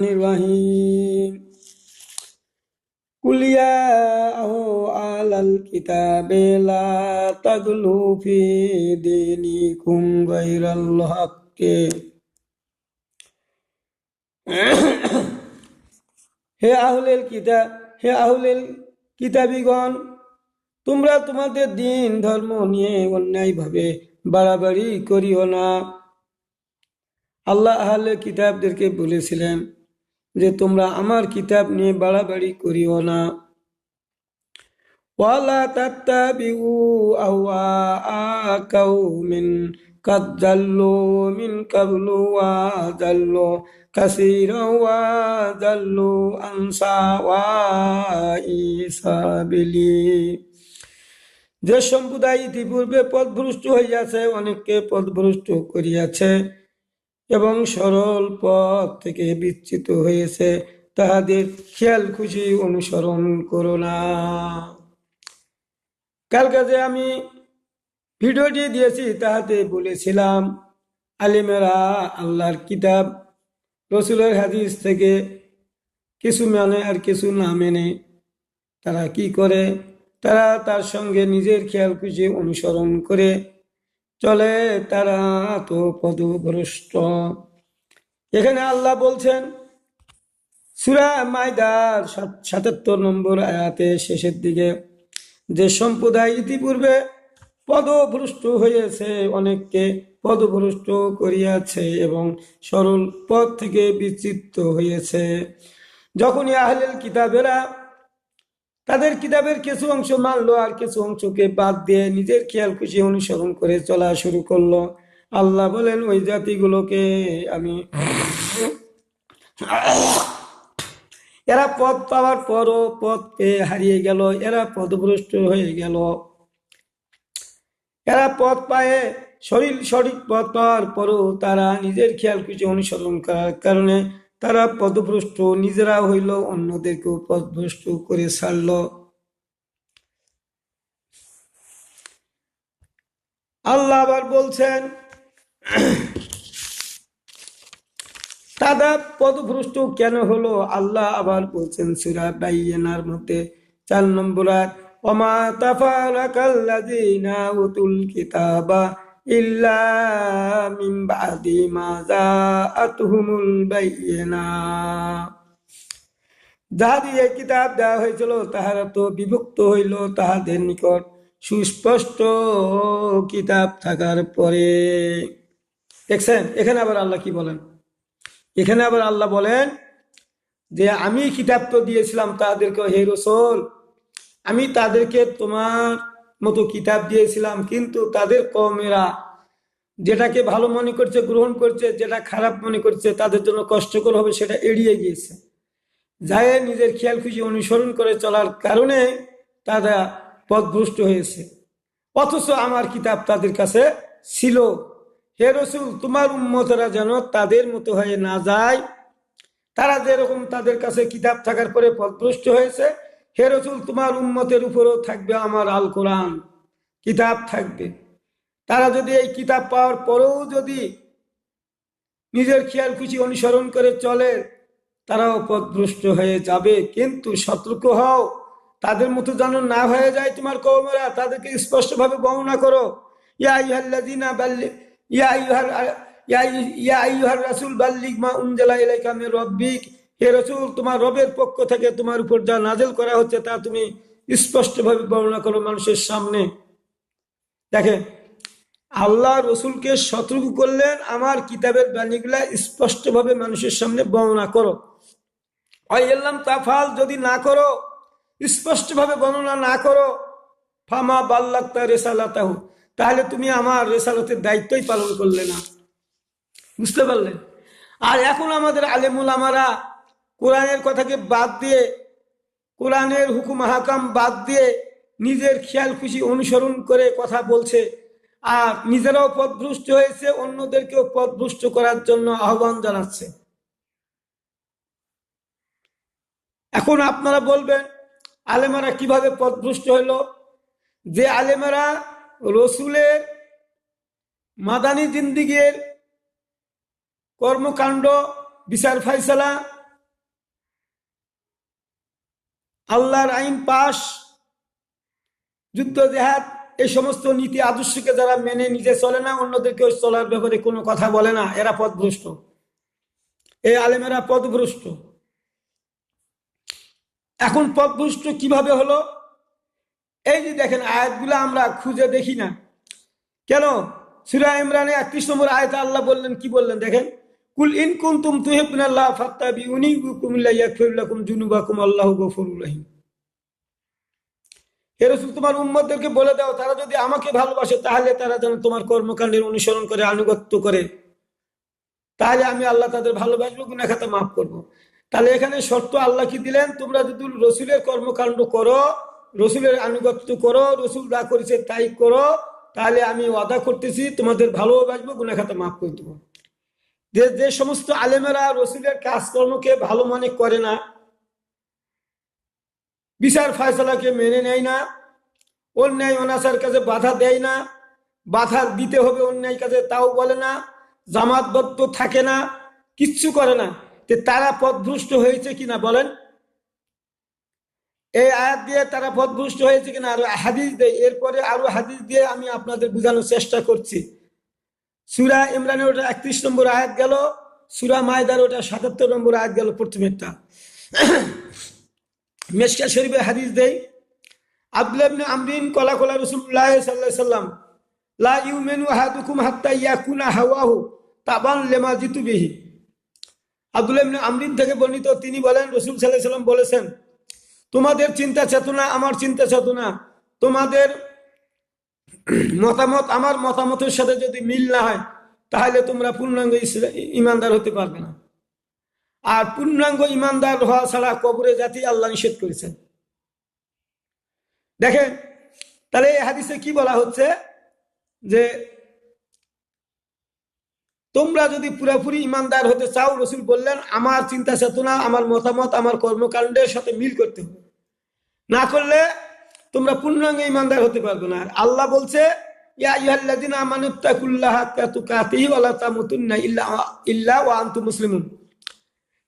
الرحيم قل يا أهل الكتاب لا تغلوا في دينكم غير الحق হে আহলেল কিতাব, হে আহলেল কিতাবিগণ, তোমরা তোমাদের দিন ধর্ম নিয়ে অন্যায়ভাবে বাড়াবাড়ি করিও না। আল্লাহ আহলে কিতাবদেরকে বলেছিলেন যে তোমরা আমার কিতাব নিয়ে বাড়াবাড়ি করিও না। ওয়ালা তাত্তাবিউ আহওয়া কাউমিন কাদ জাল্লু মিন কাবলু ওয়া জাল্লু কাসীরা ওয়া জাল্লু আন সাওয়াই সাবিলি। যে সম্প্রদায় ইতিপূর্বে পথভ্রষ্ট হইয়াছে, অনেককে পথভ্রষ্ট করিয়াছে এবং সরল পথ থেকে বিচ্যুত হয়েছে, তাহাদের খেয়াল খুশি অনুসরণ করো না। কালকে যে আমি ভিডিওটি দিয়েছি তাহাতে বলেছিলাম আলিমেরা আল্লাহর কিতাব রসুলের হাদিস থেকে কিছু মানে আর কিছু না মেনে তারা কি করে, তারা তার সঙ্গে নিজের খেয়াল খুশি অনুসরণ করে চলে, তারা তো পথভ্রষ্ট। এখানে আল্লাহ বলছেন সূরা মাইদার ৭৭ নম্বর আয়াতের শেষের দিকে, যে সম্প্রদায় ইতিপূর্বে পথভ্রষ্ট হয়েছে, অনেককে পথভ্রষ্ট করিয়াছে এবং সরল পথ থেকে বিচ্যুত হয়েছে। যখনই আহলেল কিতাবেরা তাদের কিতাবের কিছু অংশ মানলো আর কিছু অংশকে বাদ দিয়ে নিজের খেয়াল খুশি অনুসরণ করে চলা শুরু করলো, আল্লাহ বলেন ওই জাতিগুলোকে আমি এরা পথ পাওয়ার পরও পথ পেয়ে হারিয়ে গেল, এরা পথভ্রষ্ট হয়ে গেল। এরা পথ পায় সঠিক পথ পাওয়ার পরও তারা নিজের খেয়াল খুশি অনুসরণ করার কারণে তারা পথভ্রষ্ট নিজেরা হইল, অন্যদেরকেও পথভ্রষ্ট করে ছাড়ল। আল্লাহ আবার বলছেন তারা পথভ্রষ্ট কেন হলো, আল্লাহ আবার বলছেন সূরা বাইয়িনার মধ্যে ৪ নম্বর আয়াত, ওমা তাফারাকাল্লাযীনা উতুল কিতাবা ইল্লা মিন বাদি মা জাআতুহুমুল বাইয়িনা। যাহাদের এই কিতাব দেওয়া হয়েছিল তাহারা তো বিভক্ত হইল তাহাদের নিকট সুস্পষ্ট কিতাব থাকার পরে। দেখছেন এখানে আবার আল্লাহ কি বলেন, এখানে আবার আল্লাহ বলেন যে আমি কিতাব তো দিয়েছিলাম তাদেরকে, হে রাসূল আমি তাদেরকে তোমার মতো কিতাব দিয়েছিলাম, কিন্তু তাদের কওমেরা যেটাকে ভালো মনে করছে গ্রহণ করছে, যেটা খারাপ মনে করছে তাদের জন্য কষ্টকর হবে সেটা এড়িয়ে গিয়েছে, যায় নিজের খেয়াল খুশি অনুসরণ করে চলার কারণে তারা পথভ্রষ্ট হয়েছে। অথচ আমার কিতাব তাদের কাছে ছিল। হে রাসূল তোমার উম্মতরা যেন তাদের মতো হয়ে না যায়, তারা যেরকম তাদের কাছে কিতাব থাকার পরে পথভ্রষ্ট হয়েছে, হে রাসূল তোমার উম্মতের উপরেও থাকবে আমার আল কোরআন কিতাব থাকবে। তারা যদি এই কিতাব পাওয়ার পরেও যদি নিজের খেয়াল খুশি অনুসরণ করে চলে তারাও পথভ্রষ্ট হয়ে যাবে। কিন্তু সতর্ক হও তাদের মতো যেন না হয়ে যায় তোমার কওমেরা, তাদেরকে স্পষ্টভাবে বর্ণনা করো, ইয়া আইয়ুহাল্লাযীনা বাল্লিগ ইয়া আইয়ুহার রাসূল বাল্লিগ মা উনজিলা ইলাইকা মির রাব্বিক, হে রাসূল তোমার রবের পক্ষ থেকে তোমার উপর যা নাযিল করা হচ্ছে তা তুমি স্পষ্টভাবে বর্ণনা করো মানুষের সামনে। দেখেন আল্লাহ রসুলকে সতর্ক করলেন আমার কিতাবের বাণীগুলা স্পষ্টভাবে মানুষের সামনে বর্ণনা করো। আইয়াল্লাম তাফাল যদি না করো, স্পষ্টভাবে বর্ণনা না করো, ফামা বাল্লাগতা রিসালাতাহু তাহলে তুমি আমার রিসালাতের দায়িত্বই পালন করলে না। বুঝতে পারলেন? আর এখন আমাদের আলেম উলামারা কোরআনের কথাকে বাদ দিয়ে, কোরআনের হুকুম হাকাম বাদ দিয়ে নিজের খেয়াল খুশি অনুসরণ করে কথা বলছে, আর নিজেরাও পথভ্রষ্ট হয়েছে, অন্যদেরকেও পথভ্রষ্ট করার জন্য আহ্বান জানাচ্ছে। এখন আপনারা বলবেন আলেমারা কিভাবে পথভ্রষ্ট হইল? যে আলেমারা রসুলের মাদানী জিন্দিগির কর্মকাণ্ড বিচার ফাইসালা আল্লাহর আইন পাশ, যুদ্ধ জেহাদ, এই সমস্ত নীতি আদর্শকে যারা মেনে নিজে চলে না, অন্যদেরকে চলার ব্যাপারে কোনো কথা বলে না, এরা পথভ্রষ্ট। এই আলেমেরা পথভ্রষ্ট। এখন পথভ্রষ্ট কিভাবে হলো? এই যে দেখেন, আয়াতগুলো আমরা খুঁজে দেখি না কেন? সূরা ইমরানে 31 নম্বর আয়াতে আল্লাহ বললেন, কি বললেন দেখেন, কুল ইন কুনতুম তুহিব্বুনাল্লাহ ফাত্তাবিউনি ইউহিব্বুকুমুল্লাহু ইয়াগফির লাকুম যুনুবাকুম আল্লাহু গফুরুর রহিম। হে রাসূল, তোমার উম্মতদেরকে বলে দাও, তারা যদি আমাকে ভালোবাসে তাহলে তারা যেন তোমার কর্মকাণ্ডের অনুসরণ করে, আনুগত্য করে, তাহলে আমি আল্লাহ তাদের ভালোবাসবো, গুনাহ খাতা মাফ করব। তাহলে এখানে শর্ত আল্লাহ কি দিলেন? তোমরা যদি রসুলের কর্মকাণ্ড করো, রসুলের আনুগত্য করো, রসুল যা করেছে তাই করো, তাহলে আমি ওয়াদা করতেছি তোমাদের ভালোবাসবো, গুনাহ খাতা মাফ করে দেবো। যে সমস্ত আলেমেরা রসুলের কাজকর্মকে ভালো মনে করে না, বিচার ফয়সালাকে মেনে নেয় না, অন্যায় অনাচার কাজে বাধা দেয় না, বাধা দিতে হবে অন্যায় কাজে তাও বলে না, জামাতবদ্ধ থাকে না, কিচ্ছু করে না, তারা পথভ্রষ্ট হয়েছে কিনা বলেন? এই আয়াত দিয়ে তারা পথভ্রষ্ট হয়েছে কিনা? আরো হাদিস দেয়, এরপরে আরো হাদিস দিয়ে আমি আপনাদের বোঝানোর চেষ্টা করছি। সূরা ইমরানের ওটা 31 নম্বর আয়াত গেল, সূরা মায়দার ওটা 77 নম্বর আয়াত গেল, প্রথমেরটা। মিশকাত শরীফে হাদিস দেয়, আব্দুল্লাহ ইবনে আমরিন কলা কলা রাসূলুল্লাহ সাল্লাল্লাহু আলাইহি ওয়াসাল্লাম লা ইউমিনু আহাদুকুম হাত্তা ইয়াকুনা হাওয়াহু তাবান লিমা জিতু বিহি। আব্দুল্লাহ ইবনে আমরিন থেকে বর্ণিত, তিনি বলেন, রাসূল সাল্লাল্লাহু আলাইহি ওয়াসাল্লাম বলেছেন, তোমাদের চিন্তা চেতনা আমার চিন্তা চেতনা, তোমাদের মতামত আমার মতামতের সাথে যদি মিল না হয়, তাহলে তোমরা পূর্ণাঙ্গ ইমানদার হতে পারবে না। আর পূর্ণাঙ্গ ইমানদার হওয়া ছাড়া কবরে জাতি আল্লাহ নিষেধ করেছেন। দেখেন, তাহলে এই হাদিসে কি বলা হচ্ছে? যে তোমরা যদি পুরোপুরি ইমানদার হতে চাও, রসুল বললেন, আমার চিন্তা চেতনা, আমার মতামত, আমার কর্মকাণ্ডের সাথে মিল করতে হবে, না করলে তোমরা পূর্ণাঙ্গ ইমানদার হতে পারবে না। আর আল্লাহ বলছে, ইয়া আইয়ুহাল্লাযীনা আমানুত্তাকুল্লাহা হাক্কা তুকাতিহি ওয়া লা তামুতুন্না ইল্লা ওয়া আনতুম মুসলিমুন।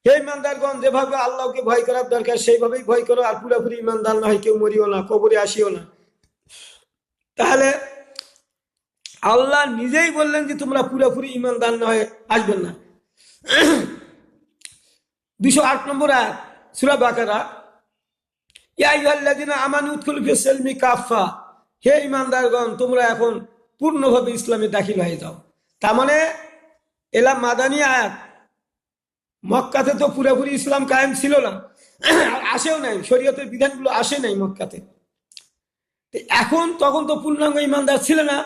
হে ইমানদারগণ, যেভাবে আল্লাহকে ভয় করার দরকার সেইভাবেই ভয় করো, আর পুরোপুরি ইমানদার না হয় কেউ মরিও না, কবরে আসিও না। তাহলে আল্লাহ নিজেই বললেন যে তোমরা পুরোপুরি ইমানদার না হয়ে আসবেন না। 208 নম্বর আয়াত সূরা বাকারা, ইয়া আইয়ুহাল্লাযীনা আমানু উদখুলু ফিস-সিলমি কাফা। হে ইমানদারগণ, তোমরা এখন পূর্ণভাবে ইসলামে দাখিল হয়ে যাও। তার মানে এলা মাদানী আয়াত। মক্কাতে তো পুরোপুরি ইসলাম কায়েম ছিল না, আসেও নাই, শরীয়তের বিধানগুলো আসে নাই মক্কাতে। এখন তখন তো পূর্ণাঙ্গ ইমানদার ছিল না,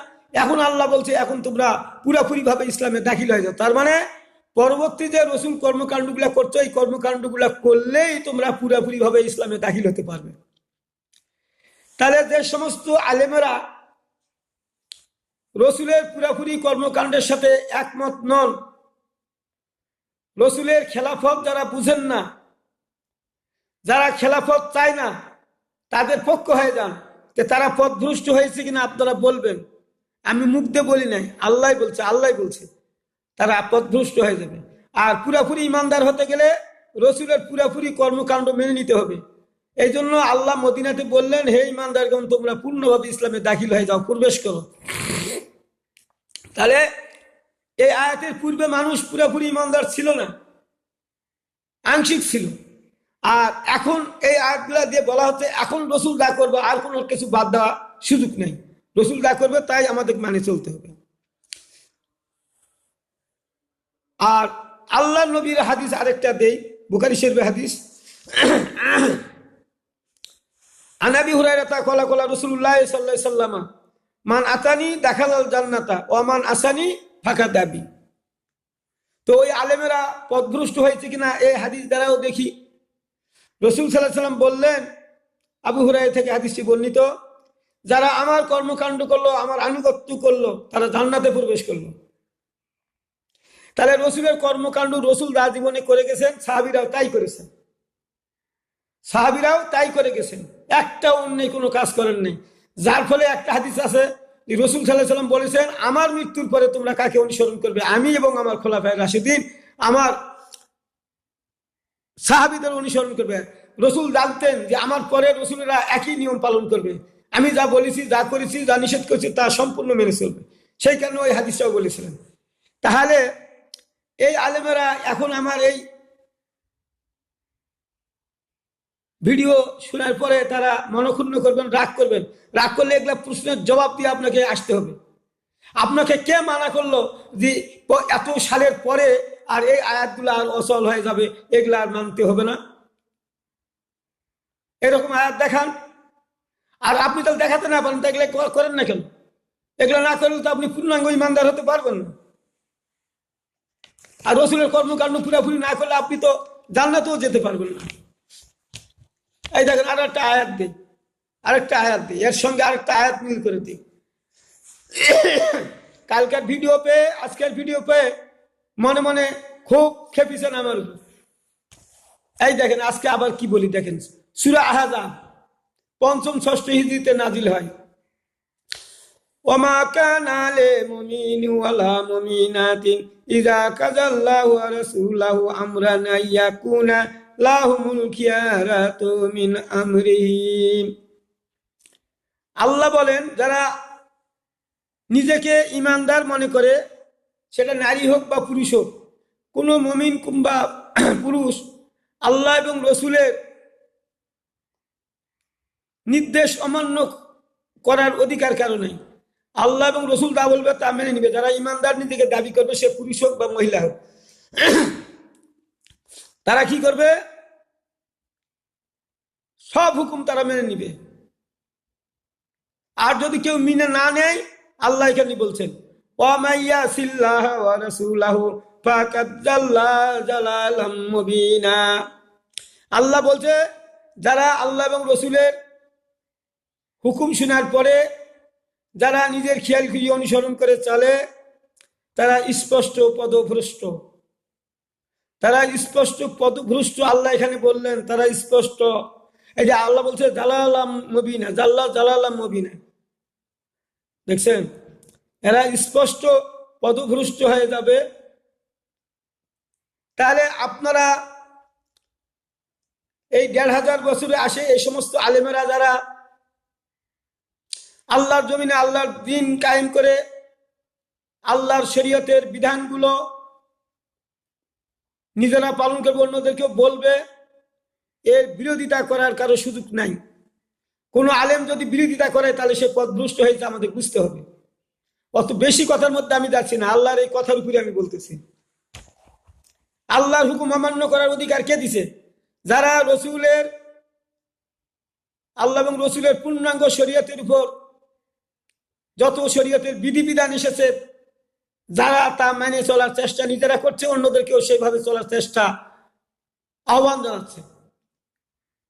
এখন আল্লাহ বলছে এখন তোমরা পুরোপুরি ভাবে ইসলামে দাখিল হয়ে যাও। তার মানে পরবর্তী যে রসুল কর্মকাণ্ডগুলা করছো, এই কর্মকাণ্ডগুলা করলেই তোমরা পুরোপুরি ভাবে ইসলামে দাখিল হতে পারবে। তাহলে যে সমস্ত আলেমেরা রসুলের পুরোপুরি কর্মকাণ্ডের সাথে একমত নন, রসুলের খেলাফত যারা বুঝেন না, যারা খেলাফত চায় না, তাদের পক্ষ হয়ে যান, তারা পথভ্রষ্ট হয়েছে কিনা আপনারা বলবেন। আমি মুখ দিয়ে বলি নাই, আল্লাহ বলছে, আল্লাহ বলছে তারা পথভ্রষ্ট হয়ে যাবে। আর পুরাপুরি ইমানদার হতে গেলে রসুলের পুরাপুরি কর্মকাণ্ড মেনে নিতে হবে। এই জন্য আল্লাহ মদিনাতে বললেন, হে ইমানদারগণ, তোমরা পূর্ণভাবে ইসলামে দাখিল হয়ে যাও, প্রবেশ করো। তাহলে এই আয়াতের পূর্বে মানুষ পুরাপুরি ইমানদার ছিল না, আংশিক ছিল। আর এখন এই আয়াতগুলা দিয়ে বলা হচ্ছে, এখন রসুল যা করবে আর কোনো কিছু বাদ দেওয়া সুযোগ নেই, রসুল যা করবে তাই আমাদের মানে চলতে হবে। আর আল্লাহ নবীর হাদিস আরেকটা দেই, বুখারী শরীফের হাদিস, আন আবি হুরায়রা ক্বালা ক্বালা রাসূলুল্লাহ সাল্লাল্লাহু আলাইহি ওয়াসাল্লাম মান আতানি দাখালাল জান্নাতা ওয়া মান আসানি ফাকাদাবি। তো ওই আলেমেরা পথভ্রষ্ট হয়েছে কিনা এই হাদিস দ্বারাও দেখি। রাসূল সাল্লাল্লাহু আলাইহি ওয়াসাল্লাম বললেন, আবু হুরায়রা থেকে হাদিসটি বর্ণিত, যারা আমার কর্মকাণ্ড করলো, আমার আনুগত্য করলো, তারা জান্নাতে প্রবেশ করলো। তাহলে রসুলের কর্মকাণ্ড রসুল যা জীবনে করে গেছেন, সাহাবীরাও তাই করেছেন, সাহাবীরাও তাই করে গেছেন, একটা অন্য কোনো কাজ করেন নাই। যার ফলে একটা হাদিস আছে, রসুল সাল্লাল্লাহু আলাইহি ওয়াসাল্লাম বলেছেন, আমার মৃত্যুর পরে তোমরা কাকে অনুসরণ করবে? আমি এবং আমার খোলাফায়ে রাশিদিন, আমার সাহাবীদের অনুসরণ করবে। রসুল জানতেন যে আমার পরে রসুলেরা একই নিয়ম পালন করবে, আমি যা বলেছি, যা করেছি, যা নিষেধ করেছি তা সম্পূর্ণ মেনে চলবে। সেই কারণে ওই হাদিসটাও বলেছিলেন। তাহলে এই আলেমেরা এখন আমার এই ভিডিও শোনার পরে তারা মনক্ষুণ্ণ করবেন, রাগ করবেন। রাগ করলে এগুলা প্রশ্নের জবাব দিয়ে আপনাকে আসতে হবে। আপনাকে কে মানা করলো যে এত সালের পরে আর এই আয়াতগুলো আর অচল হয়ে যাবে, এগুলা আর মানতে হবে না? এরকম আয়াত দেখান। আর আপনি তাহলে দেখাতে না পারেন, এগুলো করেন না কেন? এগুলো না করলে তো আপনি পূর্ণাঙ্গ ইমানদার হতে পারবেন না। আর রসুলের কর্মকাণ্ড পুরাপুরি না করলে আপনি তো জান্নাতেও যেতে পারবেন না। এই দেখেন আরেকটা আয়াত দিই, এর সঙ্গে আরেকটা আয়াত মিল করে দিই। কালকের ভিডিও পেয়ে, আজকের ভিডিও পেয়ে মনে মনে খুব খেপিছেন আমার উপর। এই দেখেন আজকে আবার কি বলি দেখেন, সূরা আহজাব ৫ম ৬ষ্ঠ হিজরিতে নাজিল হয়। ওমা কানা লিলমুমিনিন ওয়ালা মুমিনাতিন ইযা কাযাল্লাহু ওয়া রাসূলুহু আমরান আইয়াকুনা লাহুমুল খিয়ারাতু মিন আমরিহিম। আল্লাহ বলেন, যারা নিজেকে ইমানদার মনে করে, সেটা নারী হোক বা পুরুষ হোক, কোনো মুমিন কিংবা পুরুষ আল্লাহ এবং রসুলের নির্দেশ অমান্য করার অধিকার কারো নেই। আল্লাহ এবং রসুল যা বলবে তা মেনে নিবে। যারা ইমানদার নিজেকে দাবি করবে, সে পুরুষ হোক বা মহিলা হোক, তারা কি করবে? সব হুকুম তারা মেনে নিবে। আর যদি কেউ মেনে না নেয়, আল্লাহ এখানে বলছেন ওয়ামাইয়া সিল্লাহ ওয়া রাসূলাহু ফাকাদ জাল্লা জালালাম মুবিনা। আল্লাহ বলছে, যারা আল্লাহ এবং রসুলের হুকুম শোনার পরে যারা নিজের খেয়ালখুশি অনুসরণ করে চলে, তারা স্পষ্ট পদভ্রষ্ট। আল্লাহ এখানে বললেন তারা স্পষ্ট। এই যে আল্লাহ বলছে জালালাম মুবিনা, জালালাম মুবিনা, দেখছেন? এরা স্পষ্ট পদভ্রষ্ট হয়ে যাবে। তাহলে আপনারা এই ১৫০০ বছরে আসে এই সমস্ত আলেমেরা যারা আল্লাহর জমিনে আল্লাহর দ্বীন কায়েম করে আল্লাহর শরীয়তের বিধানগুলো নিজেরা পালন করবে, অন্যদেরকেও বলবে, এর বিরোধিতা করার কারো সুযোগ নাই। কোনো আলেম যদি বিরোধিতা করে তাহলে সে পথভ্রষ্ট হয়েছে, আমাদের বুঝতে হবে। অত বেশি কথার মধ্যে আমি যাচ্ছি না, আল্লাহর এই কথার উপরে আমি বলতেছি। আল্লাহর হুকুম অমান্য করার অধিকার কে দিছে? যারা রসুলের, আল্লাহ এবং রসুলের পূর্ণাঙ্গ শরীয়তের উপর যত শরীয়তের বিধিবিধান এসেছে, যারা তা মেনে চলার চেষ্টা নিজেরা করছে, অন্যদেরকেও সেইভাবে চলার চেষ্টা আহ্বান জানাচ্ছে।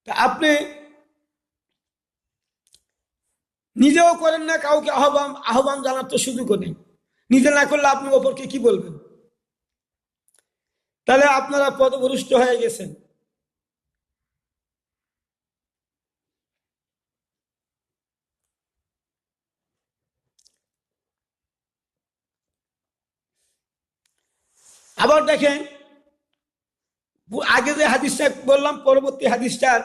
তা আপনি নিজেও করেন না, কাউকে আহ্বান জানার তো সুযোগও নেই। নিজে না করলে আপনি অপরকে কি বলবেন? তাহলে আপনারা পথভ্রষ্ট হয়ে গেছেন। আবার দেখেন, আগে যে হাদিসটা বললাম, পরবর্তী হাদিসটার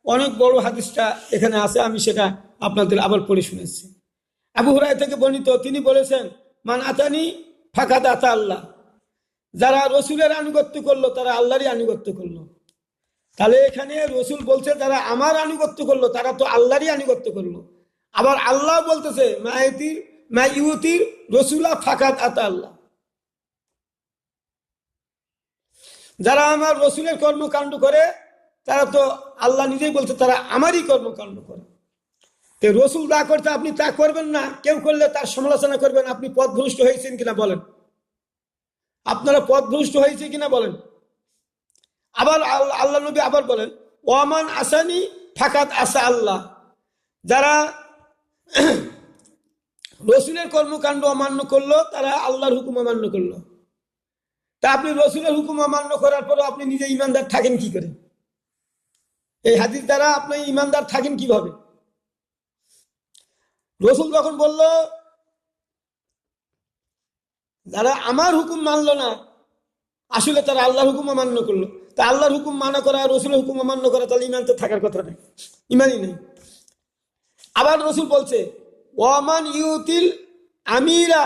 অনেক বড় হাদিসটা এখানে আছে, আমি সেটা আপনাদের আবার পড়ে শুনেছি। আবু হুরায়রা থেকে বর্ণিত, তিনি বলেছেন, মান আতানি ফাকাদ আতা আল্লাহ। যারা রসুলের আনুগত্য করলো তারা আল্লাহরই আনুগত্য করলো। তাহলে এখানে রসুল বলছে যারা আমার আনুগত্য করলো তারা তো আল্লাহরই আনুগত্য করলো। আবার আল্লাহ বলতেছে মা ইউতির রসুলা ফাকাদ আতা আল্লাহ। যারা আমার রসুলের কর্মকাণ্ড করে তারা তো, আল্লাহ নিজেই বলছে, তারা আমারই কর্মকাণ্ড করে। তো রসুল যা করতে আপনি তা করবেন না, কেউ করলে তার সমালোচনা করবেন। আপনি পথভ্রষ্ট হয়েছেন কিনা বলেন? আপনারা পথভ্রষ্ট হয়েছে কিনা বলেন? আবার আল্লাহ নবী আবার বলেন, ওয়ামান আসানি ফাকাদ আসা আল্লাহ। যারা রসুলের কর্মকাণ্ড অমান্য করলো তারা আল্লাহর হুকুম অমান্য করলো। তা আপনি রসুলের হুকুম অমান্য করার পরও আপনি নিজে ইমানদার থাকেন কি করে? এই হাদিস দ্বারা আপনি ইমানদার থাকেন কিভাবে? রসুল যখন বলল যারা আমার হুকুম মানলো না, আসলে তারা আল্লাহর হুকুম অমান্য করলো। তা আল্লাহর হুকুম মানা করা, রসুলের হুকুম অমান্য করা, তাহলে ইমান তো থাকার কথা নেই, ইমানই নেই। আবার রসুল বলছে ওয়ামান ইউতিল আমিরা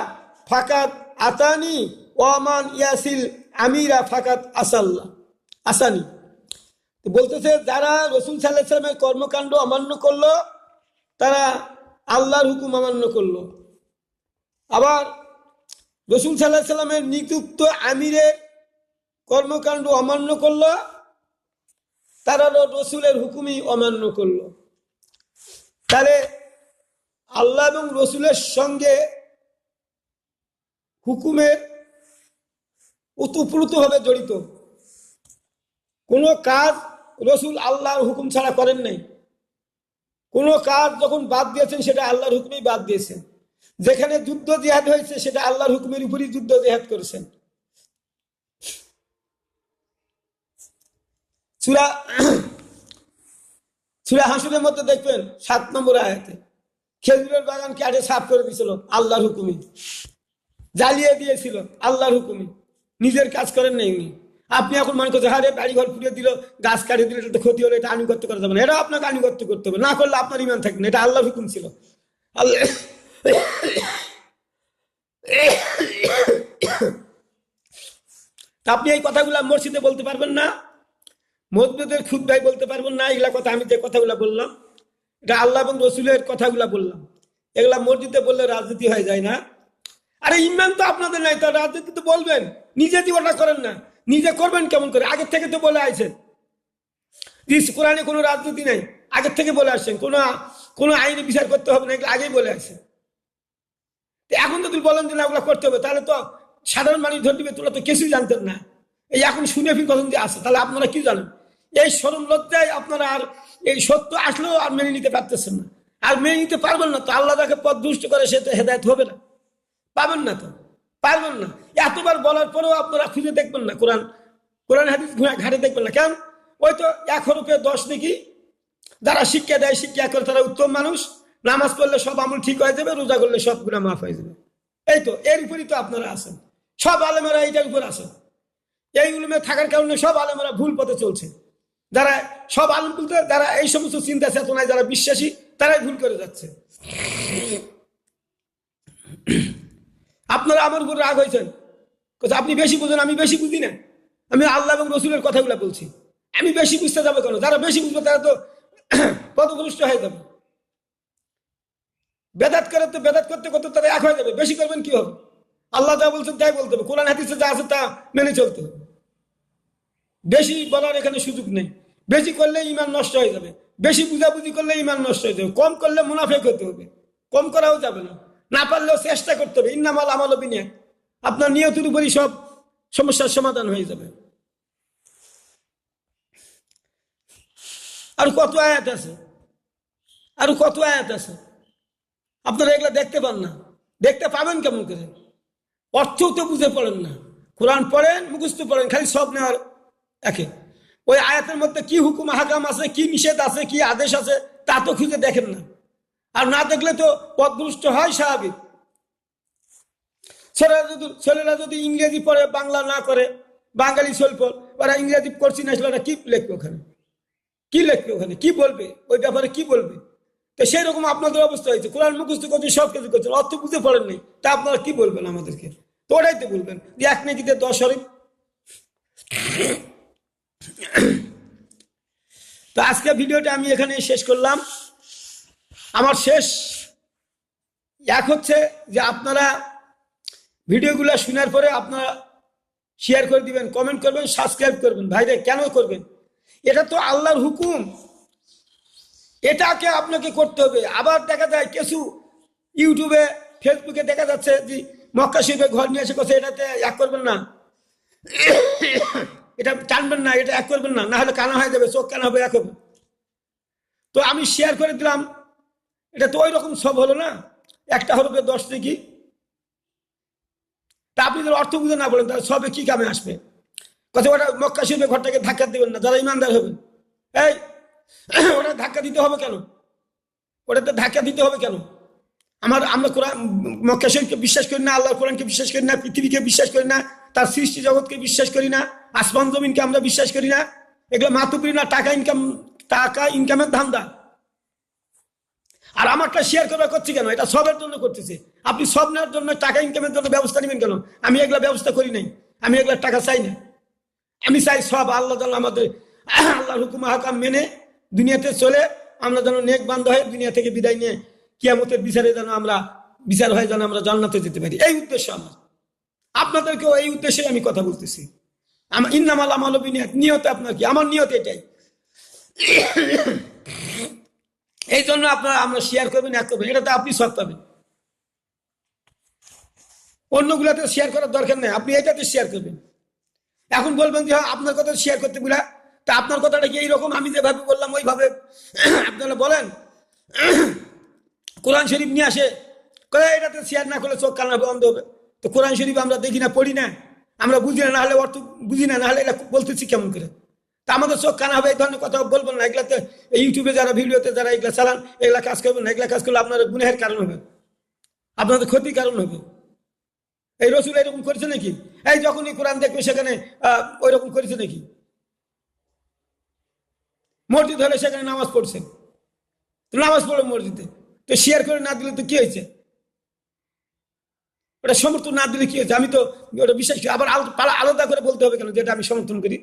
ফাকাত আতানি ওয়ামান ইয়াসিল আমিরা ফাকাত আসানি। বলতেছে যারা রসুল সাল্লাল্লাহু আলাইহি ওয়াসাল্লামের কর্মকাণ্ড অমান্য করলো তারা আল্লাহর হুকুম অমান্য করলো। আবার রসুল সাল্লাল্লাহু আলাইহি ওয়াসাল্লামের নিযুক্ত আমিরের কর্মকাণ্ড অমান্য করলো, তারা রসুলের হুকুমই অমান্য করলো। তাহলে আল্লাহ এবং রসুলের সঙ্গে হুকুমের ওতপ্রোতভাবে জড়িত। কোনো কাজ রসুল আল্লাহর হুকুম ছাড়া করেন নাই। কোনো কাজ যখন বাদ দিয়েছেন সেটা আল্লাহর হুকুমেই বাদ দিয়েছেন। যেখানে যুদ্ধ জিহাদ হয়েছে সেটা আল্লাহর হুকুমের উপরই যুদ্ধ জিহাদ করেছেন। সূরা হাসরের মধ্যে দেখবেন 7 নম্বর আয়াতে খেজুরের বাগান কাটে সাফ করে দিয়েছিল আল্লাহর হুকুমে, জ্বালিয়ে দিয়েছিল আল্লাহর হুকুমে, নিজের কাজ করেন নাই উনি। আপনি এখন মনে করছেন হ্যাঁ রে বাড়ি ঘর পুড়িয়ে দিল, গাছ কাটিয়ে দিল, এটা তো ক্ষতি হলো, এটা আনুগত্য করা যাবে না। এটা আপনাকে আনুগত্য করতে হবে, না করলে আপনার ইমান থাকবে না। এটা আল্লাহর হুকুম ছিল। আল্লাহ আপনি এই কথাগুলা মসজিদে বলতে পারবেন না, মসজিদের খুতবায় বলতে পারবেন না। এগুলা কথা, আমি যে কথাগুলা বললাম এটা আল্লাহ এবং রসুলের কথাগুলা বললাম। এগুলা মসজিদে বললে রাজনীতি হয়ে যায় না। আরে ইমান তো আপনাদের নাই, তো রাজনীতি তো বলবেন, নিজে জীবনটা করেন না। নিজে করবেন কেমন করে? আগের থেকে তো বলে আসছেন কোরআনে কোনো রাজনীতি নাই, আগের থেকে বলে আসছেন কোনো আইনি বিচার করতে হবে না, এগুলো আগেই বলে আসছেন। এখন যদি বলেন যে না ওগুলো করতে হবে, তাহলে তো সাধারণ মানুষ ধরে দিবে তোরা তো কিছুই জানতেন না। এই এখন শুনে ফির কখন যে আসে, তাহলে আপনারা কি জানেন? এই শরম লজ্জায় আপনারা আর এই সত্য আসলেও আর মেনে নিতে পারতেছেন না, আর মেনে নিতে পারবেন না। তো আল্লাহ তাকে পথ দুষ্ট করে সে তো হেদায়েত হবে না, পাবেন না, তো পারবেন না। এতবার বলার পরেও আপনারা খুঁজে দেখবেন না, কোরআন হাদিস ঘাটে দেখবেন না। কেন? ওই তো 1 হরফে 10 নাকি, যারা শিক্ষা দেয় শিক্ষা করে তারা উত্তম মানুষ, নামাজ পড়লে সব আমল ঠিক হয়ে যাবে, রোজা করলে সব গুনাহ মাফ হয়ে যাবে। এই তো এর উপরই তো আপনারা আছেন, সব আলেমেরা এইটার উপর আছেন। এই উলুমে থাকার কারণে সব আলেমেরা ভুল পথে চলছে। যারা সব আলেম বলতে যারা এই সমস্ত চিন্তা চেতনায় যারা বিশ্বাসী তারাই ভুল করে যাচ্ছে। আপনারা আমার উপর রাগ হয়েছেন, আপনি বেশি বুঝেন, আমি বেশি বুঝি না। আমি আল্লাহ এবং রসুলের কথাগুলো বলছি, আমি বেশি বুঝতে যাবো কেন? যারা বেশি বুঝবে তারা তো পথভ্রষ্ট হয়ে যাবে। বেদাত করে তো বেদাত করতে করতে তারা এক হয়ে যাবে। বেশি করবেন কি হবে? আল্লাহ যা বলছেন তাই বলতে হবে, কোরআন হাদিসে যা আছে তা মেনে চলতে হবে। বেশি বলার এখানে সুযোগ নেই। বেশি করলে ইমান নষ্ট হয়ে যাবে, বেশি বুঝাবুঝি করলে ইমান নষ্ট হয়ে যাবে, কম করলে মুনাফেক হতে হবে, কম করাও যাবে না, না পারলেও চেষ্টা করতে হবে। ইন্নামাল আমাল বিনিয়াত, আপনার নিয়তের উপরই সব সমস্যার সমাধান হয়ে যাবে। আর কত আয়াত আছে, আরো কত আয়াত আছে, আপনারা এগুলা দেখতে পান না। দেখতে পাবেন কেমন করে? অর্থও তো বুঝে পড়েন না। কোরআন পড়েন, মুখস্থ পড়েন, খালি সব নেওয়ার একে। ওই আয়াতের মধ্যে কি হুকুম হাকাম আছে, কি নিষেধ আছে, কি আদেশ আছে তা তো খুঁজে দেখেন না। আর না দেখলে তো পথভ্রষ্ট হয় স্বাভাবিক। ছেলেরা যদি ইংরেজি পড়ে, বাংলা না করে, বাঙালি স্বল্প, ওরা ইংরেজি করছি না, ওরা কি লিখবে ওখানে? কি লিখবে ওখানে? কি বলবে ওই ব্যাপারে? কি বলবে? তো সেই রকম আপনাদের অবস্থা হয়েছে। কোরআন মুখস্থ করছে, সব কিছু করছেন, অর্থ বুঝতে পারেন নাই, তা আপনারা কি বলবেন আমাদেরকে? তো ওটাই তো বলবেন যে 1 নেকিতে 10 শরীফ। তো আজকে ভিডিওটা আমি এখানে শেষ করলাম। আমার শেষ এক হচ্ছে যে আপনারা ভিডিওগুলো শোনার পরে আপনারা শেয়ার করে দিবেন, কমেন্ট করবেন, সাবস্ক্রাইব করবেন। ভাইরে কেন করবেন? এটা তো আল্লাহর হুকুম, এটাকে আপনাকে করতে হবে। আবার দেখা যায় কিছু ইউটিউবে ফেসবুকে দেখা যাচ্ছে যে মক্কা শরীফে ঘর নিয়ে এসে কথা এটাতে এক করবেন না, এটা টানবেন না, এটা এক করবেন না, না হলে কানা হয়ে যাবে, চোখ কানা হবে, এক হবে। তো আমি শেয়ার করে দিলাম, এটা তো ওই রকম সব হলো না, 1 হরফে 10 নাকি। তা আপনি যদি অর্থ বুঝে না বলেন তাহলে সবে কি কামে আসবে? কথা ওটা মক্কা শরীফে ঘরটাকে ধাক্কা দেবেন না যারা ইমানদার হবেন। এই ওটা ধাক্কা দিতে হবে কেন? ওটাতে ধাক্কা দিতে হবে কেন? আমরা কোরআন মক্কা শরীফকে বিশ্বাস করি না, আল্লাহর কোরআনকে বিশ্বাস করি না, পৃথিবীকে বিশ্বাস করি না, তার সৃষ্টি জগৎকে বিশ্বাস করি না, আসমান জমিনকে আমরা বিশ্বাস করি না? এগুলো মাতুবরি না, টাকা ইনকামের ধান্দা। আর আমারটা শেয়ার করা করছি কেন? এটা সবের জন্য করতেছে। আপনি সব নেওয়ার জন্য, টাকা ইনকামের জন্য ব্যবস্থা নেবেন কেন? আমি এগুলা ব্যবস্থা করি নাই, আমি এগুলা টাকা চাই না। আমি চাই সব আল্লাহ তাআলা আমাদের আল্লাহর হুকুম হাকাম মেনে দুনিয়াতে চলে আমরা যেন নেক বান্ধ হয়ে দুনিয়া থেকে বিদায় নিয়ে কিয়ামতের বিচারে যেন আমরা বিচার হয়ে যেন আমরা জান্নাতে যেতে পারি, এই উদ্দেশ্য আমার। আপনাদেরকেও এই উদ্দেশ্যে আমি কথা বলতেছি। আমার ইন্নামাল আমালু বিনিয়াত, নিয়ত আপনার কি? আমার নিয়ত এটাই। এই জন্য আপনারা আমরা শেয়ার করবেন, এক করবেন, এটাতে আপনি সব পাবেন। অন্যগুলাতে শেয়ার করার দরকার নেই, আপনি এটাতে শেয়ার করবেন। এখন বলবেন যে আপনার কথা শেয়ার করতে বলে, তা আপনার কথাটা কি এইরকম আমি যেভাবে বললাম ওইভাবে আপনারা বলেন? কোরআন শরীফ নিয়ে আসে, এটাতে শেয়ার না করলে চোখ কান্না বন্ধ হবে। তো কোরআন শরীফ আমরা দেখি না, পড়ি না, আমরা বুঝি না, না হলে অর্থ বুঝি না, না হলে এটা বলতেছি কেমন করে? তা আমাদের চোখ কানা হবে, এই ধরনের কথা বলবেন না। এগুলাতে ইউটিউবে যারা ভিডিওতে যারা এগুলা চালান, এগুলা কাজ করবেন না। এগুলা কাজ করলে আপনার গুনাহের কারণ হবে, আপনাদের ক্ষতির কারণ হবে। এই রসুল এরকম করেছে নাকি? এই যখনই কোরআন দেখবে সেখানে ওই রকম করেছে নাকি? মসজিদ হলে সেখানে নামাজ পড়ছেন, তো নামাজ পড়ো মসজিদে, তো শেয়ার করে না দিলে তো কি হয়েছে? ওটা সমর্থন না দিলে কি হয়েছে? আমি তো ওটা বিশ্বাস করি। আবার আলাদা করে বলতে হবে কেন যেটা আমি সমর্থন করি?